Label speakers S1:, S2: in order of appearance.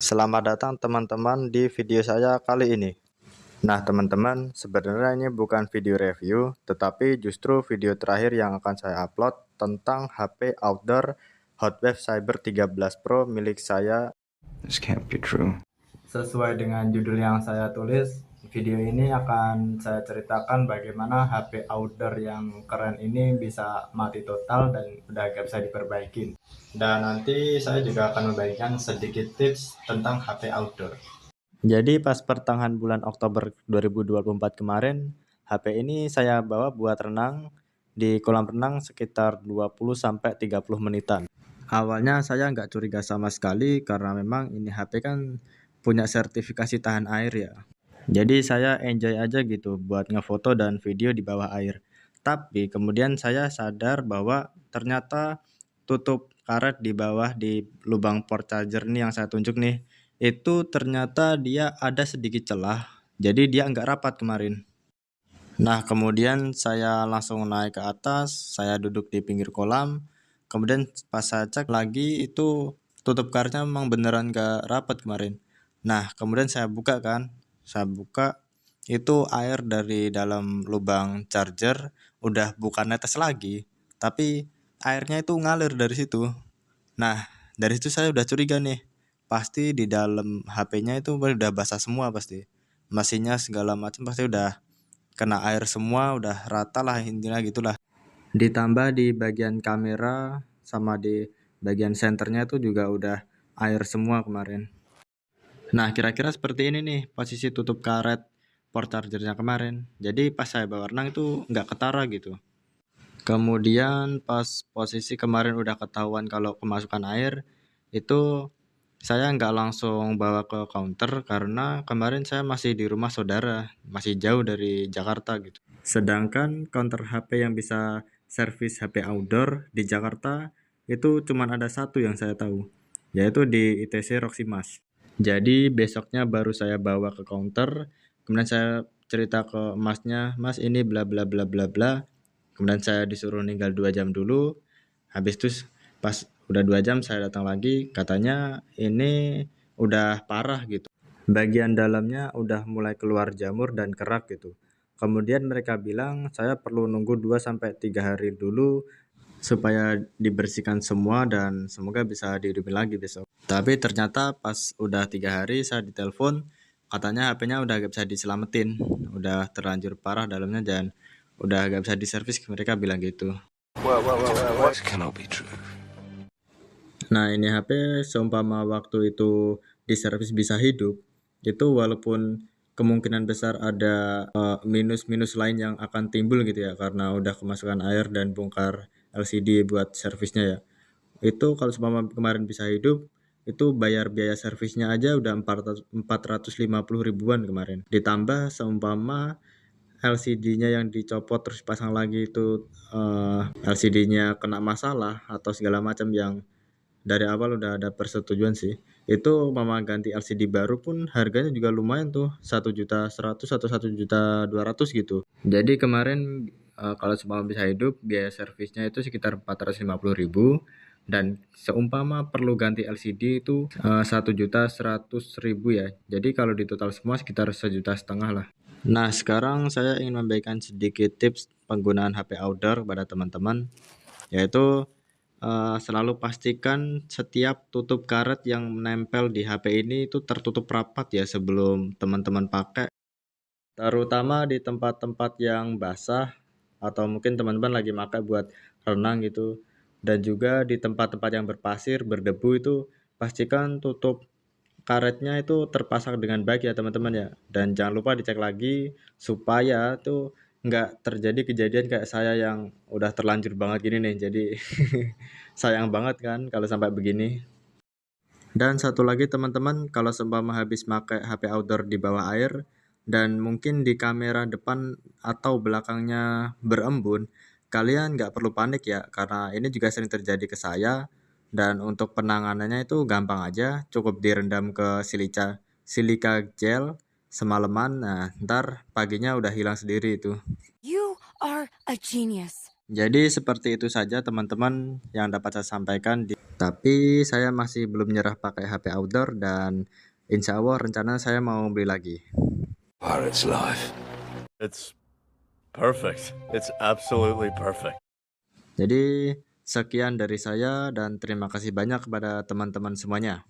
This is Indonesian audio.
S1: Selamat datang teman-teman di video saya kali ini. Nah teman-teman, sebenarnya ini bukan video review, tetapi justru video terakhir yang akan saya upload tentang HP outdoor Hotwave Cyber 13 Pro milik saya.
S2: This can't be true.
S1: Sesuai dengan judul yang saya tulis, video ini akan saya ceritakan bagaimana HP outdoor yang keren ini bisa mati total dan udah gak bisa diperbaikin. Dan nanti saya juga akan membagikan sedikit tips tentang HP outdoor. Jadi pas pertengahan bulan Oktober 2024 kemarin, HP ini saya bawa buat renang di kolam renang sekitar 20-30 menitan. Awalnya saya nggak curiga sama sekali karena memang ini HP kan punya sertifikasi tahan air ya. Jadi saya enjoy aja gitu buat ngefoto dan video di bawah air. Tapi kemudian saya sadar bahwa ternyata tutup karet di bawah di lubang port charger nih yang saya tunjuk nih, itu ternyata dia ada sedikit celah. Jadi dia nggak rapat kemarin. Nah kemudian saya langsung naik ke atas, saya duduk di pinggir kolam. Kemudian pas saya cek lagi itu tutup karetnya memang beneran nggak rapat kemarin. Nah kemudian saya buka kan, saya buka itu air dari dalam lubang charger udah bukan netes lagi, tapi airnya itu ngalir dari situ. Nah dari situ saya udah curiga nih, pasti di dalam HP-nya itu udah basah semua pasti, mesinnya segala macam pasti udah kena air semua, udah rata lah intinya gitulah. Ditambah di bagian kamera sama di bagian senternya itu juga udah air semua kemarin. Nah kira-kira seperti ini nih posisi tutup karet port chargernya kemarin. Jadi pas saya bawa renang itu nggak ketara gitu. Kemudian pas posisi kemarin udah ketahuan kalau kemasukan air, itu saya nggak langsung bawa ke counter karena kemarin saya masih di rumah saudara, masih jauh dari Jakarta gitu. Sedangkan counter HP yang bisa servis HP outdoor di Jakarta itu cuma ada satu yang saya tahu, yaitu di ITC Roxy Mas. Jadi besoknya baru saya bawa ke counter, kemudian saya cerita ke masnya, Mas ini bla bla bla bla bla. Kemudian saya disuruh ninggal 2 jam dulu. Habis itu pas udah 2 jam saya datang lagi, katanya ini udah parah gitu. Bagian dalamnya udah mulai keluar jamur dan kerak gitu. Kemudian mereka bilang saya perlu nunggu 2-3 hari dulu supaya dibersihkan semua dan semoga bisa dihidupin lagi besok. Tapi ternyata pas udah 3 hari saya ditelepon, katanya HP-nya udah gak bisa diselamatin, udah terlanjur parah dalamnya dan udah gak bisa diservis, mereka bilang gitu.
S2: This cannot be true.
S1: Nah ini HP seumpama waktu itu diservis bisa hidup, itu walaupun kemungkinan besar ada minus-minus lain yang akan timbul gitu ya karena udah kemasukan air dan bongkar LCD buat servisnya ya. Itu kalau seumpama kemarin bisa hidup, itu bayar biaya servisnya aja udah 450 ribuan kemarin. Ditambah seumpama LCD-nya yang dicopot terus pasang lagi itu LCD-nya kena masalah atau segala macam yang dari awal udah ada persetujuan sih. Itu mama ganti LCD baru pun harganya juga lumayan tuh, 1.100.000 atau 1.200.000 gitu. Jadi kemarin kalau seumpama bisa hidup biaya servisnya itu sekitar 450.000 dan seumpama perlu ganti LCD itu 1.100.000 ya. Jadi kalau di total semua sekitar 1,5 juta lah. Nah, sekarang saya ingin memberikan sedikit tips penggunaan HP outdoor kepada teman-teman, yaitu selalu pastikan setiap tutup karet yang menempel di HP ini itu tertutup rapat ya sebelum teman-teman pakai, terutama di tempat-tempat yang basah atau mungkin teman-teman lagi pakai buat renang gitu, dan juga di tempat-tempat yang berpasir, berdebu itu pastikan tutup karetnya itu terpasang dengan baik ya teman-teman ya. Dan jangan lupa dicek lagi supaya tuh nggak terjadi kejadian kayak saya yang udah terlanjur banget gini nih. Jadi sayang banget kan kalau sampai begini. Dan satu lagi teman-teman, kalau seumpama habis pakai HP outdoor di bawah air dan mungkin di kamera depan atau belakangnya berembun, kalian nggak perlu panik ya, karena ini juga sering terjadi ke saya. Dan untuk penanganannya itu gampang aja, cukup direndam ke silika gel semalaman, nah ntar paginya udah hilang sendiri itu.
S3: You are a genius.
S1: Jadi seperti itu saja teman-teman yang dapat saya sampaikan. Tapi saya masih belum nyerah pakai HP outdoor dan insya Allah rencana saya mau beli lagi.
S2: Pirate's life.
S3: It's perfect. It's absolutely perfect.
S1: Jadi sekian dari saya dan terima kasih banyak kepada teman-teman semuanya.